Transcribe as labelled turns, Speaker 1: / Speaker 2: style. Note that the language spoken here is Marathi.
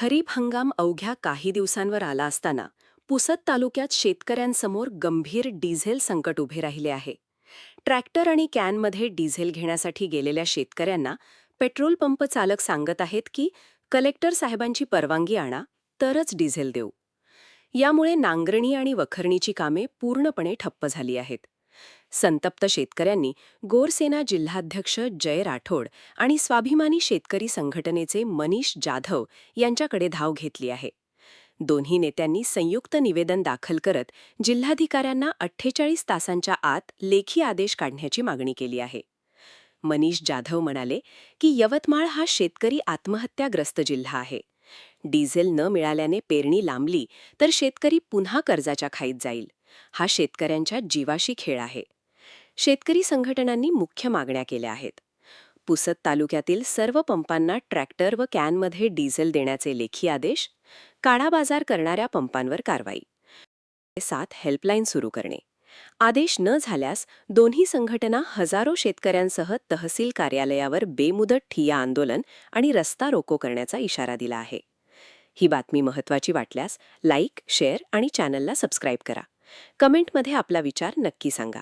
Speaker 1: खरीप हंगाम अवघ्या काही दिवसांवर आला असताना पुसद तालुक्यात शेतकऱ्यांसमोर गंभीर डिझेल संकट उभे राहिले आहे. ट्रॅक्टर आणि कॅनमध्ये डिझेल घेण्यासाठी गेलेल्या शेतकऱ्यांना पेट्रोल पंप चालक सांगत आहेत की कलेक्टर साहेबांची परवानगी आणा तरच डिझेल देऊ. यामुळे नांगरणी आणि वखरणीची कामे पूर्णपणे ठप्प झाली आहेत. संतप्त शेतकऱ्यांनी गोरसेना जिल्हाध्यक्ष जय राठोड आणि स्वाभिमानी शेतकरी संघटनेचे मनीष जाधव यांच्याकडे धाव घेतली आहे. दोन्ही नेत्यांनी संयुक्त निवेदन दाखल करत जिल्हाधिकाऱ्यांना 48 तासांच्या आत लेखी आदेश काढण्याची मागणी केली आहे. मनीष जाधव म्हणाले की यवतमाळ हा शेतकरी आत्महत्याग्रस्त जिल्हा आहे. डिझेल न मिळाल्याने पेरणी लांबली तर शेतकरी पुन्हा कर्जाच्या खाईत जाईल. हा शेतकऱ्यांच्या जीवाशी खेळ आहे. शेतकरी संघटनांनी मुख्य मागण्या केल्या आहेत. पुसद तालुक्यातील सर्व पंपांना ट्रॅक्टर व कॅनमध्ये डिझेल देण्याचे लेखी आदेश, काळाबाजार करणाऱ्या पंपांवर कारवाई, 7 हेल्पलाईन सुरू करणे. आदेश न झाल्यास दोन्ही संघटना हजारो शेतकऱ्यांसह तहसील कार्यालयावर बेमुदत ठिय्या आंदोलन आणि रस्ता रोको करण्याचा इशारा दिला आहे. ही बातमी महत्त्वाची वाटल्यास लाईक, शेअर आणि चॅनलला सबस्क्राईब करा. कमेंटमध्ये आपला विचार नक्की सांगा.